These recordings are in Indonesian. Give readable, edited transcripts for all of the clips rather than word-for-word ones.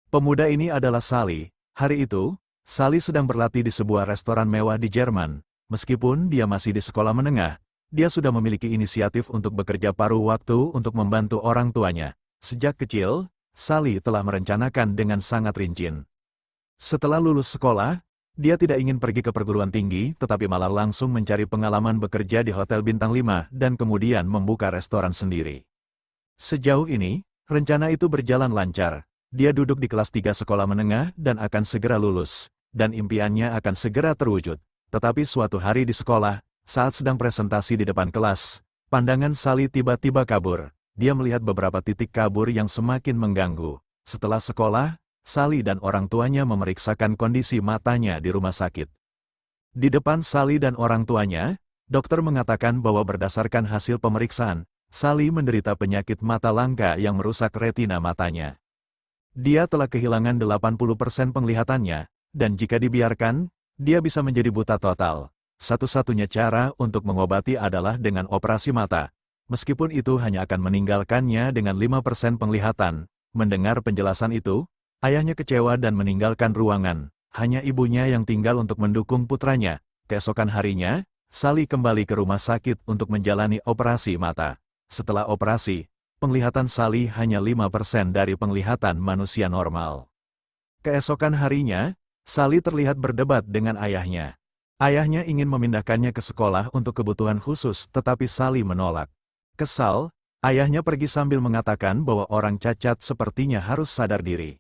Pemuda ini adalah Sally. Hari itu, Sally sedang berlatih di sebuah restoran mewah di Jerman. Meskipun dia masih di sekolah menengah, dia sudah memiliki inisiatif untuk bekerja paruh waktu untuk membantu orang tuanya. Sejak kecil, Sally telah merencanakan dengan sangat rinci. Setelah lulus sekolah, dia tidak ingin pergi ke perguruan tinggi, tetapi malah langsung mencari pengalaman bekerja di hotel bintang 5 dan kemudian membuka restoran sendiri. Sejauh ini, rencana itu berjalan lancar. Dia duduk di kelas 3 sekolah menengah dan akan segera lulus, dan impiannya akan segera terwujud. Tetapi suatu hari di sekolah, saat sedang presentasi di depan kelas, pandangan Sally tiba-tiba kabur. Dia melihat beberapa titik kabur yang semakin mengganggu. Setelah sekolah, Sally dan orang tuanya memeriksakan kondisi matanya di rumah sakit. Di depan Sally dan orang tuanya, dokter mengatakan bahwa berdasarkan hasil pemeriksaan, Sally menderita penyakit mata langka yang merusak retina matanya. Dia telah kehilangan 80% penglihatannya, dan jika dibiarkan, dia bisa menjadi buta total. Satu-satunya cara untuk mengobati adalah dengan operasi mata. Meskipun itu hanya akan meninggalkannya dengan 5% penglihatan. Mendengar penjelasan itu, ayahnya kecewa dan meninggalkan ruangan. Hanya ibunya yang tinggal untuk mendukung putranya. Keesokan harinya, Sally kembali ke rumah sakit untuk menjalani operasi mata. Setelah operasi, penglihatan Sally hanya 5% dari penglihatan manusia normal. Keesokan harinya, Sally terlihat berdebat dengan ayahnya. Ayahnya ingin memindahkannya ke sekolah untuk kebutuhan khusus, tetapi Sally menolak. Kesal, ayahnya pergi sambil mengatakan bahwa orang cacat sepertinya harus sadar diri.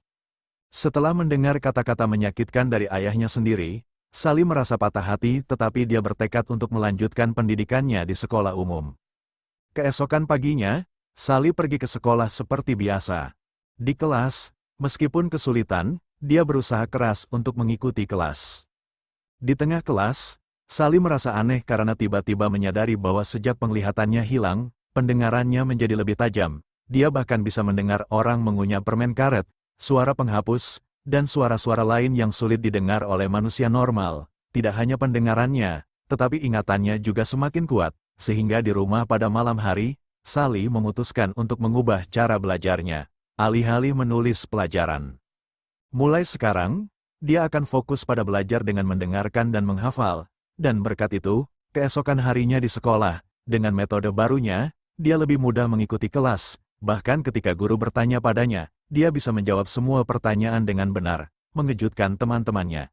Setelah mendengar kata-kata menyakitkan dari ayahnya sendiri, Sally merasa patah hati tetapi dia bertekad untuk melanjutkan pendidikannya di sekolah umum. Keesokan paginya, Sally pergi ke sekolah seperti biasa. Di kelas, meskipun kesulitan, dia berusaha keras untuk mengikuti kelas. Di tengah kelas, Sally merasa aneh karena tiba-tiba menyadari bahwa sejak penglihatannya hilang, pendengarannya menjadi lebih tajam. Dia bahkan bisa mendengar orang mengunyah permen karet, suara penghapus, dan suara-suara lain yang sulit didengar oleh manusia normal. Tidak hanya pendengarannya, tetapi ingatannya juga semakin kuat, sehingga di rumah pada malam hari, Sally memutuskan untuk mengubah cara belajarnya, alih-alih menulis pelajaran. Mulai sekarang, dia akan fokus pada belajar dengan mendengarkan dan menghafal, dan berkat itu, keesokan harinya di sekolah, dengan metode barunya, dia lebih mudah mengikuti kelas, bahkan ketika guru bertanya padanya, dia bisa menjawab semua pertanyaan dengan benar, mengejutkan teman-temannya.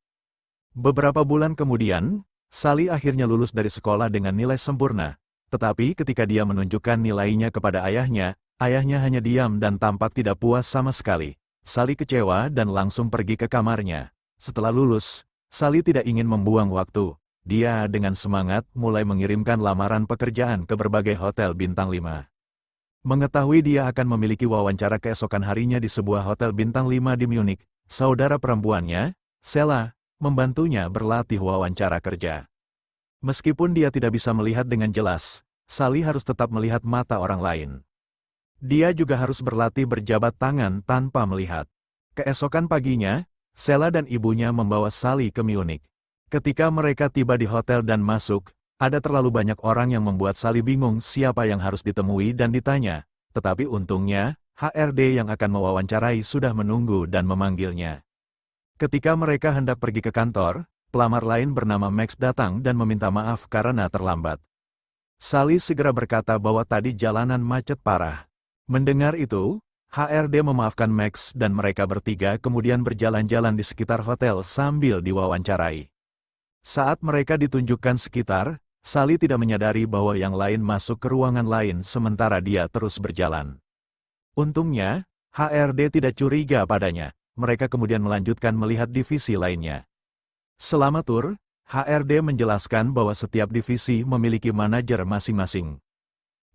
Beberapa bulan kemudian, Sally akhirnya lulus dari sekolah dengan nilai sempurna. Tetapi ketika dia menunjukkan nilainya kepada ayahnya, ayahnya hanya diam dan tampak tidak puas sama sekali. Sally kecewa dan langsung pergi ke kamarnya. Setelah lulus, Sally tidak ingin membuang waktu. Dia dengan semangat mulai mengirimkan lamaran pekerjaan ke berbagai hotel bintang 5. Mengetahui dia akan memiliki wawancara keesokan harinya di sebuah hotel bintang 5 di Munich, saudara perempuannya, Sela, membantunya berlatih wawancara kerja. Meskipun dia tidak bisa melihat dengan jelas, Sally harus tetap melihat mata orang lain. Dia juga harus berlatih berjabat tangan tanpa melihat. Keesokan paginya, Sela dan ibunya membawa Sally ke Munich. Ketika mereka tiba di hotel dan masuk, ada terlalu banyak orang yang membuat Sally bingung siapa yang harus ditemui dan ditanya. Tetapi untungnya, HRD yang akan mewawancarai sudah menunggu dan memanggilnya. Ketika mereka hendak pergi ke kantor, pelamar lain bernama Max datang dan meminta maaf karena terlambat. Sally segera berkata bahwa tadi jalanan macet parah. Mendengar itu, HRD memaafkan Max dan mereka bertiga kemudian berjalan-jalan di sekitar hotel sambil diwawancarai. Saat mereka ditunjukkan sekitar, Sally tidak menyadari bahwa yang lain masuk ke ruangan lain sementara dia terus berjalan. Untungnya, HRD tidak curiga padanya. Mereka kemudian melanjutkan melihat divisi lainnya. Selama tur, HRD menjelaskan bahwa setiap divisi memiliki manajer masing-masing.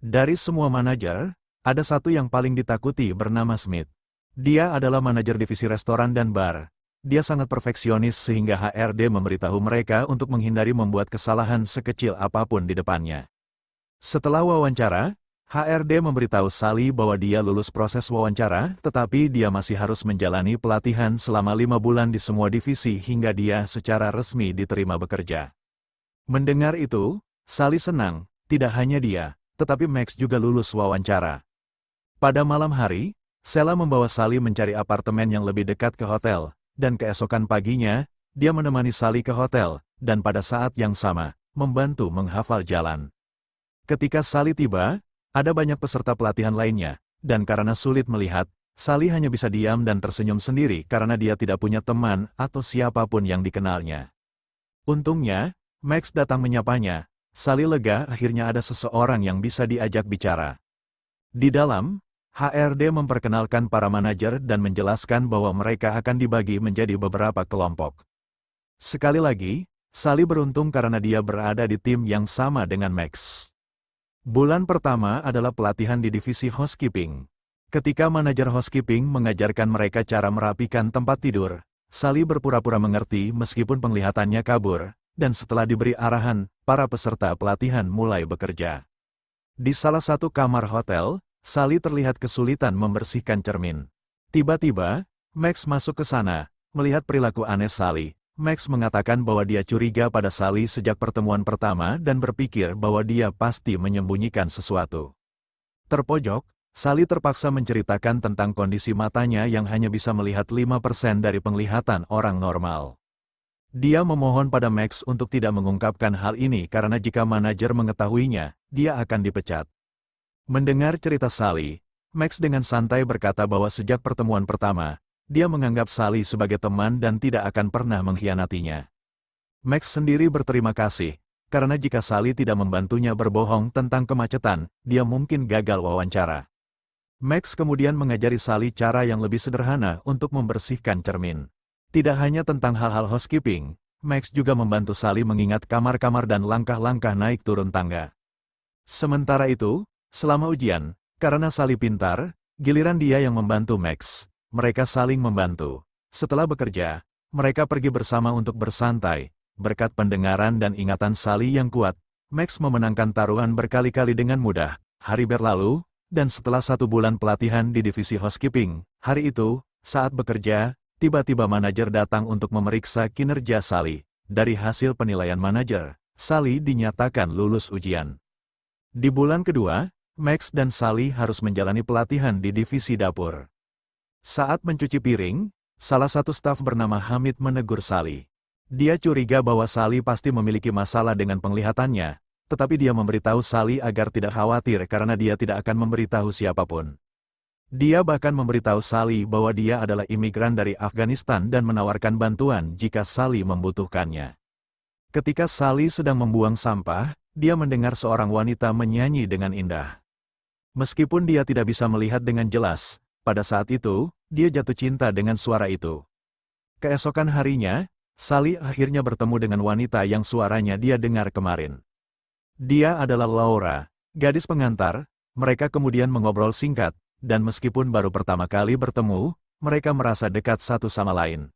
Dari semua manajer, ada satu yang paling ditakuti bernama Smith. Dia adalah manajer divisi restoran dan bar. Dia sangat perfeksionis sehingga HRD memberitahu mereka untuk menghindari membuat kesalahan sekecil apapun di depannya. Setelah wawancara, HRD memberitahu Sally bahwa dia lulus proses wawancara, tetapi dia masih harus menjalani pelatihan selama 5 bulan di semua divisi hingga dia secara resmi diterima bekerja. Mendengar itu, Sally senang, tidak hanya dia, tetapi Max juga lulus wawancara. Pada malam hari, Sheila membawa Sally mencari apartemen yang lebih dekat ke hotel, dan keesokan paginya, dia menemani Sally ke hotel, dan pada saat yang sama, membantu menghafal jalan. Ketika Sally tiba, ada banyak peserta pelatihan lainnya, dan karena sulit melihat, Sally hanya bisa diam dan tersenyum sendiri karena dia tidak punya teman atau siapapun yang dikenalnya. Untungnya, Max datang menyapanya. Sally lega akhirnya ada seseorang yang bisa diajak bicara. Di dalam, HRD memperkenalkan para manajer dan menjelaskan bahwa mereka akan dibagi menjadi beberapa kelompok. Sekali lagi, Sally beruntung karena dia berada di tim yang sama dengan Max. Bulan pertama adalah pelatihan di divisi housekeeping. Ketika manajer housekeeping mengajarkan mereka cara merapikan tempat tidur, Sally berpura-pura mengerti meskipun penglihatannya kabur, dan setelah diberi arahan, para peserta pelatihan mulai bekerja. Di salah satu kamar hotel, Sally terlihat kesulitan membersihkan cermin. Tiba-tiba, Max masuk ke sana. Melihat perilaku aneh Sally, Max mengatakan bahwa dia curiga pada Sally sejak pertemuan pertama dan berpikir bahwa dia pasti menyembunyikan sesuatu. Terpojok, Sally terpaksa menceritakan tentang kondisi matanya yang hanya bisa melihat 5% dari penglihatan orang normal. Dia memohon pada Max untuk tidak mengungkapkan hal ini karena jika manajer mengetahuinya, dia akan dipecat. Mendengar cerita Sally, Max dengan santai berkata bahwa sejak pertemuan pertama, dia menganggap Sally sebagai teman dan tidak akan pernah mengkhianatinya. Max sendiri berterima kasih, karena jika Sally tidak membantunya berbohong tentang kemacetan, dia mungkin gagal wawancara. Max kemudian mengajari Sally cara yang lebih sederhana untuk membersihkan cermin. Tidak hanya tentang hal-hal housekeeping, Max juga membantu Sally mengingat kamar-kamar dan langkah-langkah naik turun tangga. Sementara itu, selama ujian, karena Sally pintar, giliran dia yang membantu Max. Mereka saling membantu. Setelah bekerja, mereka pergi bersama untuk bersantai. Berkat pendengaran dan ingatan Sally yang kuat, Max memenangkan taruhan berkali-kali dengan mudah. Hari berlalu, dan setelah 1 bulan pelatihan di divisi housekeeping, hari itu, saat bekerja, tiba-tiba manajer datang untuk memeriksa kinerja Sally. Dari hasil penilaian manajer, Sally dinyatakan lulus ujian. Di bulan kedua, Max dan Sally harus menjalani pelatihan di divisi dapur. Saat mencuci piring, salah satu staf bernama Hamid menegur Sally. Dia curiga bahwa Sally pasti memiliki masalah dengan penglihatannya, tetapi dia memberitahu Sally agar tidak khawatir karena dia tidak akan memberitahu siapapun. Dia bahkan memberitahu Sally bahwa dia adalah imigran dari Afghanistan dan menawarkan bantuan jika Sally membutuhkannya. Ketika Sally sedang membuang sampah, dia mendengar seorang wanita menyanyi dengan indah. Meskipun dia tidak bisa melihat dengan jelas, pada saat itu, dia jatuh cinta dengan suara itu. Keesokan harinya, Sally akhirnya bertemu dengan wanita yang suaranya dia dengar kemarin. Dia adalah Laura, gadis pengantar. Mereka kemudian mengobrol singkat, dan meskipun baru pertama kali bertemu, mereka merasa dekat satu sama lain.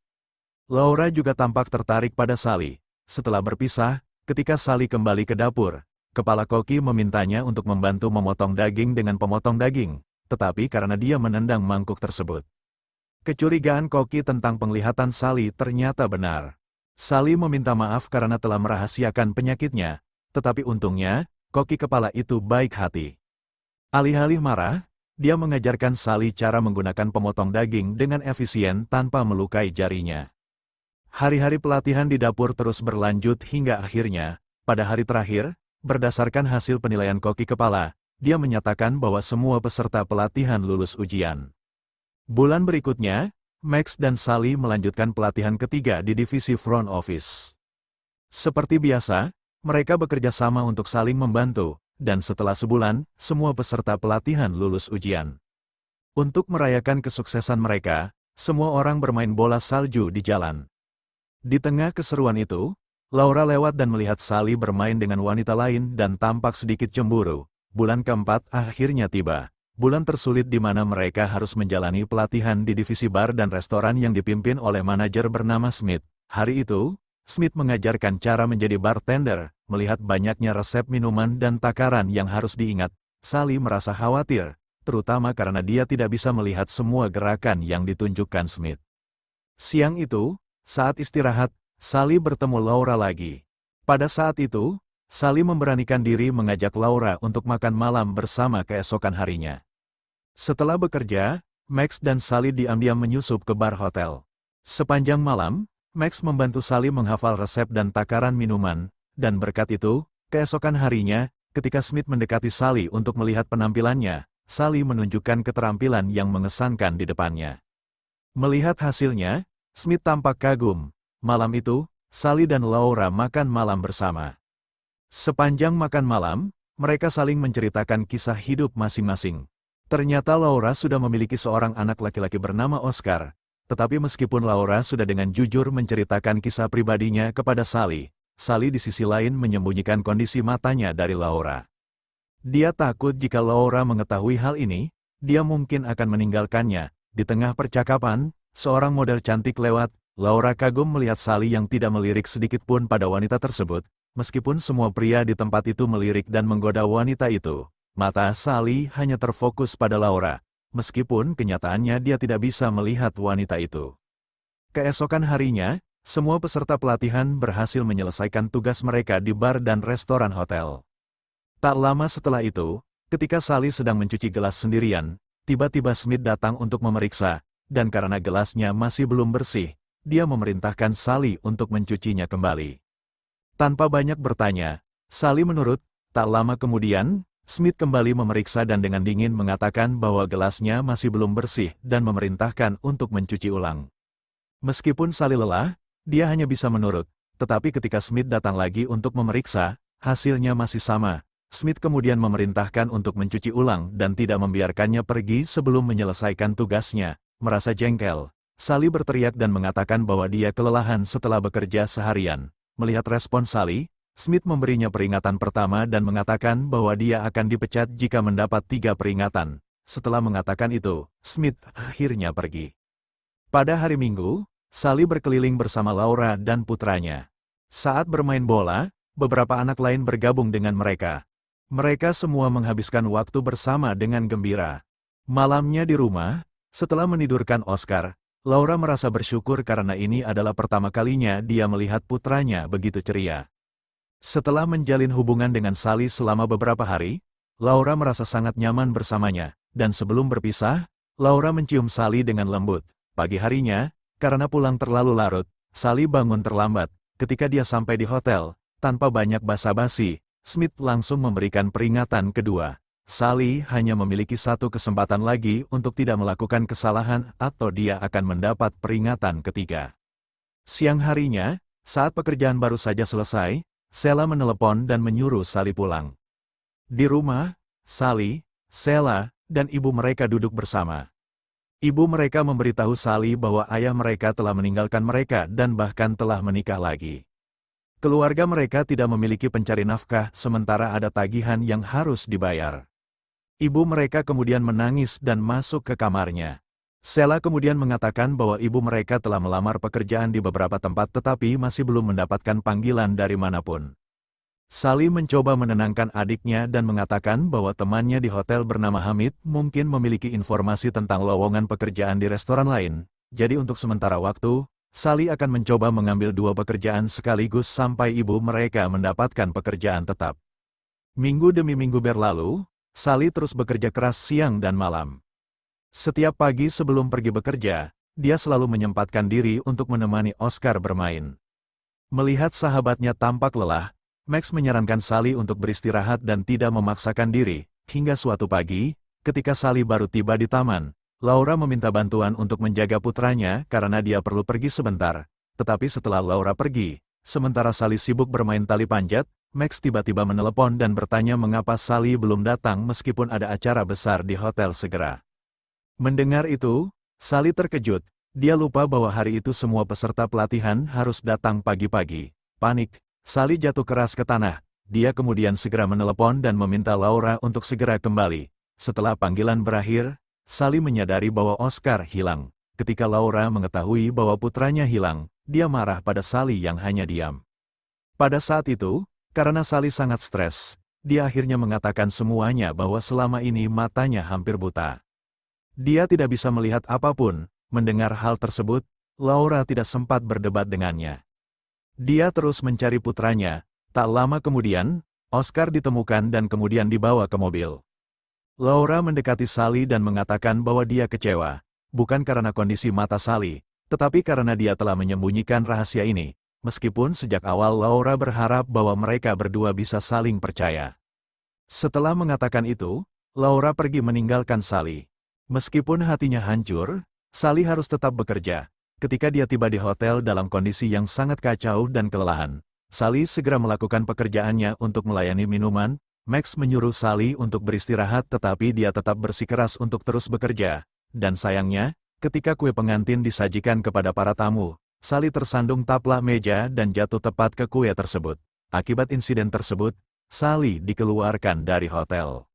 Laura juga tampak tertarik pada Sally. Setelah berpisah, ketika Sally kembali ke dapur, kepala koki memintanya untuk membantu memotong daging dengan pemotong daging, tetapi karena dia menendang mangkuk tersebut. Kecurigaan koki tentang penglihatan Sally ternyata benar. Sally meminta maaf karena telah merahasiakan penyakitnya, tetapi untungnya, koki kepala itu baik hati. Alih-alih marah, dia mengajarkan Sally cara menggunakan pemotong daging dengan efisien tanpa melukai jarinya. Hari-hari pelatihan di dapur terus berlanjut hingga akhirnya, pada hari terakhir, berdasarkan hasil penilaian koki kepala, dia menyatakan bahwa semua peserta pelatihan lulus ujian. Bulan berikutnya, Max dan Sally melanjutkan pelatihan ketiga di divisi front office. Seperti biasa, mereka bekerja sama untuk saling membantu, dan setelah sebulan, semua peserta pelatihan lulus ujian. Untuk merayakan kesuksesan mereka, semua orang bermain bola salju di jalan. Di tengah keseruan itu, Laura lewat dan melihat Sally bermain dengan wanita lain dan tampak sedikit cemburu. Bulan keempat akhirnya tiba. Bulan tersulit di mana mereka harus menjalani pelatihan di divisi bar dan restoran yang dipimpin oleh manajer bernama Smith. Hari itu, Smith mengajarkan cara menjadi bartender. Melihat banyaknya resep minuman dan takaran yang harus diingat, Sally merasa khawatir, terutama karena dia tidak bisa melihat semua gerakan yang ditunjukkan Smith. Siang itu, saat istirahat, Sally bertemu Laura lagi. Pada saat itu, Sally memberanikan diri mengajak Laura untuk makan malam bersama keesokan harinya. Setelah bekerja, Max dan Sally diam-diam menyusup ke bar hotel. Sepanjang malam, Max membantu Sally menghafal resep dan takaran minuman, dan berkat itu, keesokan harinya, ketika Smith mendekati Sally untuk melihat penampilannya, Sally menunjukkan keterampilan yang mengesankan di depannya. Melihat hasilnya, Smith tampak kagum. Malam itu, Sally dan Laura makan malam bersama. Sepanjang makan malam, mereka saling menceritakan kisah hidup masing-masing. Ternyata Laura sudah memiliki seorang anak laki-laki bernama Oscar, tetapi meskipun Laura sudah dengan jujur menceritakan kisah pribadinya kepada Sally, Sally di sisi lain menyembunyikan kondisi matanya dari Laura. Dia takut jika Laura mengetahui hal ini, dia mungkin akan meninggalkannya. Di tengah percakapan, seorang model cantik lewat. Laura kagum melihat Sally yang tidak melirik sedikit pun pada wanita tersebut. Meskipun semua pria di tempat itu melirik dan menggoda wanita itu, mata Sally hanya terfokus pada Laura. Meskipun kenyataannya dia tidak bisa melihat wanita itu. Keesokan harinya, semua peserta pelatihan berhasil menyelesaikan tugas mereka di bar dan restoran hotel. Tak lama setelah itu, ketika Sally sedang mencuci gelas sendirian, tiba-tiba Smith datang untuk memeriksa, dan karena gelasnya masih belum bersih, dia memerintahkan Sally untuk mencucinya kembali. Tanpa banyak bertanya, Sally menurut. Tak lama kemudian, Smith kembali memeriksa dan dengan dingin mengatakan bahwa gelasnya masih belum bersih dan memerintahkan untuk mencuci ulang. Meskipun Sally lelah, dia hanya bisa menurut, tetapi ketika Smith datang lagi untuk memeriksa, hasilnya masih sama. Smith kemudian memerintahkan untuk mencuci ulang dan tidak membiarkannya pergi sebelum menyelesaikan tugasnya. Merasa jengkel, Sally berteriak dan mengatakan bahwa dia kelelahan setelah bekerja seharian. Melihat respon Sally, Smith memberinya peringatan pertama dan mengatakan bahwa dia akan dipecat jika mendapat 3 peringatan. Setelah mengatakan itu, Smith akhirnya pergi. Pada hari Minggu, Sally berkeliling bersama Laura dan putranya. Saat bermain bola, beberapa anak lain bergabung dengan mereka. Mereka semua menghabiskan waktu bersama dengan gembira. Malamnya di rumah, setelah menidurkan Oscar, Laura merasa bersyukur karena ini adalah pertama kalinya dia melihat putranya begitu ceria. Setelah menjalin hubungan dengan Sally selama beberapa hari, Laura merasa sangat nyaman bersamanya, dan sebelum berpisah, Laura mencium Sally dengan lembut. Pagi harinya, karena pulang terlalu larut, Sally bangun terlambat. Ketika dia sampai di hotel, tanpa banyak basa-basi, Smith langsung memberikan peringatan kedua. Sally hanya memiliki 1 kesempatan lagi untuk tidak melakukan kesalahan atau dia akan mendapat peringatan ketiga. Siang harinya, saat pekerjaan baru saja selesai, Sheila menelepon dan menyuruh Sally pulang. Di rumah, Sally, Sheila, dan ibu mereka duduk bersama. Ibu mereka memberitahu Sally bahwa ayah mereka telah meninggalkan mereka dan bahkan telah menikah lagi. Keluarga mereka tidak memiliki pencari nafkah sementara ada tagihan yang harus dibayar. Ibu mereka kemudian menangis dan masuk ke kamarnya. Sheila kemudian mengatakan bahwa ibu mereka telah melamar pekerjaan di beberapa tempat tetapi masih belum mendapatkan panggilan dari manapun. Sally mencoba menenangkan adiknya dan mengatakan bahwa temannya di hotel bernama Hamid mungkin memiliki informasi tentang lowongan pekerjaan di restoran lain. Jadi untuk sementara waktu, Sally akan mencoba mengambil 2 pekerjaan sekaligus sampai ibu mereka mendapatkan pekerjaan tetap. Minggu demi minggu berlalu, Sally terus bekerja keras siang dan malam. Setiap pagi sebelum pergi bekerja, dia selalu menyempatkan diri untuk menemani Oscar bermain. Melihat sahabatnya tampak lelah, Max menyarankan Sally untuk beristirahat dan tidak memaksakan diri. Hingga suatu pagi, ketika Sally baru tiba di taman, Laura meminta bantuan untuk menjaga putranya karena dia perlu pergi sebentar. Tetapi setelah Laura pergi, sementara Sally sibuk bermain tali panjat, Max tiba-tiba menelepon dan bertanya mengapa Sally belum datang meskipun ada acara besar di hotel segera. Mendengar itu, Sally terkejut. Dia lupa bahwa hari itu semua peserta pelatihan harus datang pagi-pagi. Panik, Sally jatuh keras ke tanah. Dia kemudian segera menelepon dan meminta Laura untuk segera kembali. Setelah panggilan berakhir, Sally menyadari bahwa Oscar hilang. Ketika Laura mengetahui bahwa putranya hilang, dia marah pada Sally yang hanya diam. Pada saat itu, karena Sally sangat stres, dia akhirnya mengatakan semuanya bahwa selama ini matanya hampir buta. Dia tidak bisa melihat apapun. Mendengar hal tersebut, Laura tidak sempat berdebat dengannya. Dia terus mencari putranya. Tak lama kemudian, Oscar ditemukan dan kemudian dibawa ke mobil. Laura mendekati Sally dan mengatakan bahwa dia kecewa, bukan karena kondisi mata Sally, tetapi karena dia telah menyembunyikan rahasia ini, meskipun sejak awal Laura berharap bahwa mereka berdua bisa saling percaya. Setelah mengatakan itu, Laura pergi meninggalkan Sally. Meskipun hatinya hancur, Sally harus tetap bekerja. Ketika dia tiba di hotel dalam kondisi yang sangat kacau dan kelelahan, Sally segera melakukan pekerjaannya untuk melayani minuman. Max menyuruh Sally untuk beristirahat tetapi dia tetap bersikeras untuk terus bekerja. Dan sayangnya, ketika kue pengantin disajikan kepada para tamu, Sally tersandung taplak meja dan jatuh tepat ke kue tersebut. Akibat insiden tersebut, Sally dikeluarkan dari hotel.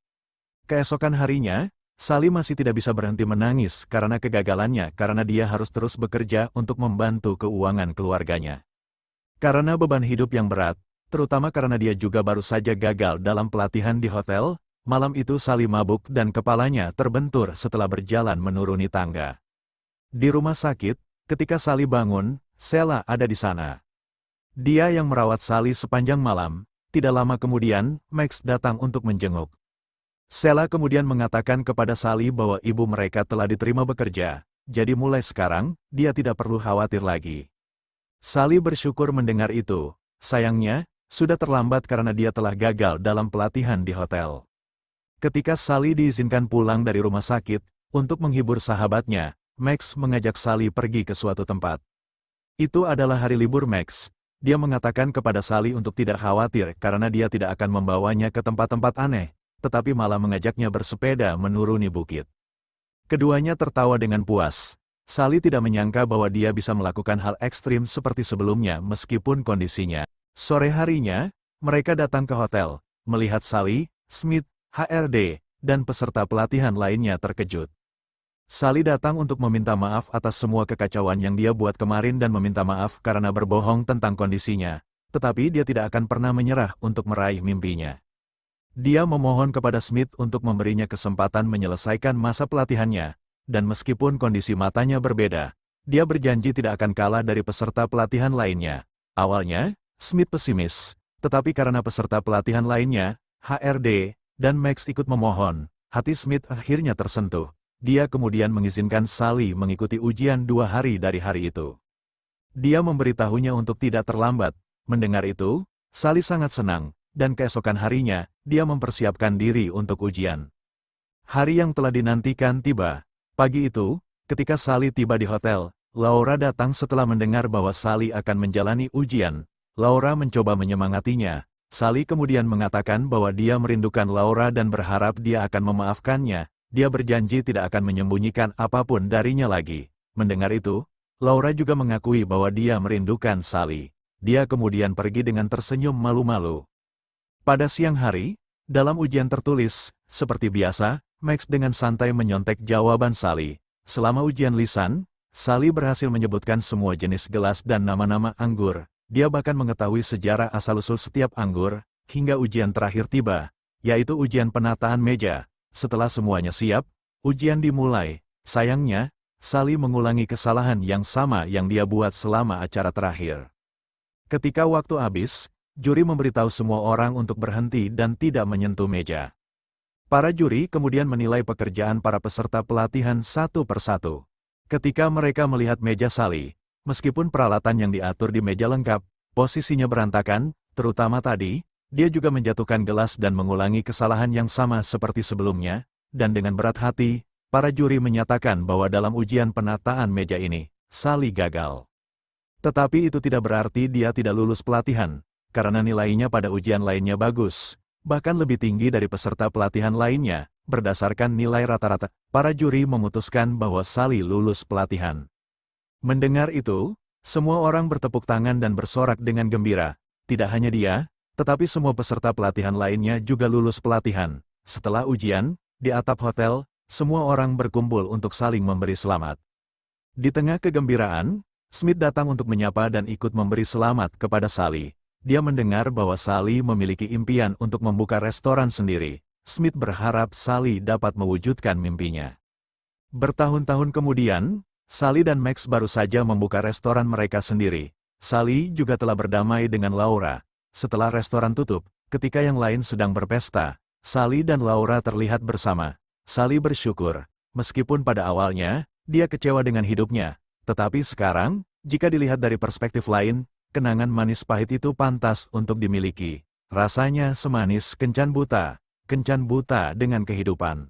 Keesokan harinya, Sally masih tidak bisa berhenti menangis karena kegagalannya karena dia harus terus bekerja untuk membantu keuangan keluarganya. Karena beban hidup yang berat, terutama karena dia juga baru saja gagal dalam pelatihan di hotel, malam itu Sally mabuk dan kepalanya terbentur setelah berjalan menuruni tangga. Di rumah sakit, ketika Sally bangun, Sheila ada di sana. Dia yang merawat Sally sepanjang malam. Tidak lama kemudian, Max datang untuk menjenguk. Sheila kemudian mengatakan kepada Sally bahwa ibu mereka telah diterima bekerja, jadi mulai sekarang, dia tidak perlu khawatir lagi. Sally bersyukur mendengar itu. Sayangnya, sudah terlambat karena dia telah gagal dalam pelatihan di hotel. Ketika Sally diizinkan pulang dari rumah sakit, untuk menghibur sahabatnya, Max mengajak Sally pergi ke suatu tempat. Itu adalah hari libur Max. Dia mengatakan kepada Sally untuk tidak khawatir karena dia tidak akan membawanya ke tempat-tempat aneh, tetapi malah mengajaknya bersepeda menuruni bukit. Keduanya tertawa dengan puas. Sally tidak menyangka bahwa dia bisa melakukan hal ekstrim seperti sebelumnya meskipun kondisinya. Sore harinya, mereka datang ke hotel, melihat Sally, Smith, HRD, dan peserta pelatihan lainnya terkejut. Sally datang untuk meminta maaf atas semua kekacauan yang dia buat kemarin dan meminta maaf karena berbohong tentang kondisinya, tetapi dia tidak akan pernah menyerah untuk meraih mimpinya. Dia memohon kepada Smith untuk memberinya kesempatan menyelesaikan masa pelatihannya, dan meskipun kondisi matanya berbeda, dia berjanji tidak akan kalah dari peserta pelatihan lainnya. Awalnya, Smith pesimis, tetapi karena peserta pelatihan lainnya, HRD, dan Max ikut memohon, hati Smith akhirnya tersentuh. Dia kemudian mengizinkan Sally mengikuti ujian 2 hari dari hari itu. Dia memberitahunya untuk tidak terlambat. Mendengar itu, Sally sangat senang. Dan keesokan harinya, dia mempersiapkan diri untuk ujian. Hari yang telah dinantikan tiba. Pagi itu, ketika Sally tiba di hotel, Laura datang setelah mendengar bahwa Sally akan menjalani ujian. Laura mencoba menyemangatinya. Sally kemudian mengatakan bahwa dia merindukan Laura dan berharap dia akan memaafkannya. Dia berjanji tidak akan menyembunyikan apapun darinya lagi. Mendengar itu, Laura juga mengakui bahwa dia merindukan Sally. Dia kemudian pergi dengan tersenyum malu-malu. Pada siang hari, dalam ujian tertulis, seperti biasa, Max dengan santai menyontek jawaban Sally. Selama ujian lisan, Sally berhasil menyebutkan semua jenis gelas dan nama-nama anggur. Dia bahkan mengetahui sejarah asal-usul setiap anggur, hingga ujian terakhir tiba, yaitu ujian penataan meja. Setelah semuanya siap, ujian dimulai. Sayangnya, Sally mengulangi kesalahan yang sama yang dia buat selama acara terakhir. Ketika waktu habis, juri memberitahu semua orang untuk berhenti dan tidak menyentuh meja. Para juri kemudian menilai pekerjaan para peserta pelatihan satu persatu. Ketika mereka melihat meja Sally, meskipun peralatan yang diatur di meja lengkap, posisinya berantakan, terutama tadi, dia juga menjatuhkan gelas dan mengulangi kesalahan yang sama seperti sebelumnya, dan dengan berat hati, para juri menyatakan bahwa dalam ujian penataan meja ini, Sally gagal. Tetapi itu tidak berarti dia tidak lulus pelatihan. Karena nilainya pada ujian lainnya bagus, bahkan lebih tinggi dari peserta pelatihan lainnya, berdasarkan nilai rata-rata, para juri memutuskan bahwa Sally lulus pelatihan. Mendengar itu, semua orang bertepuk tangan dan bersorak dengan gembira. Tidak hanya dia, tetapi semua peserta pelatihan lainnya juga lulus pelatihan. Setelah ujian, di atap hotel, semua orang berkumpul untuk saling memberi selamat. Di tengah kegembiraan, Smith datang untuk menyapa dan ikut memberi selamat kepada Sally. Dia mendengar bahwa Sally memiliki impian untuk membuka restoran sendiri. Smith berharap Sally dapat mewujudkan mimpinya. Bertahun-tahun kemudian, Sally dan Max baru saja membuka restoran mereka sendiri. Sally juga telah berdamai dengan Laura. Setelah restoran tutup, ketika yang lain sedang berpesta, Sally dan Laura terlihat bersama. Sally bersyukur, meskipun pada awalnya, dia kecewa dengan hidupnya. Tetapi sekarang, jika dilihat dari perspektif lain, kenangan manis pahit itu pantas untuk dimiliki. Rasanya semanis kencan buta dengan kehidupan.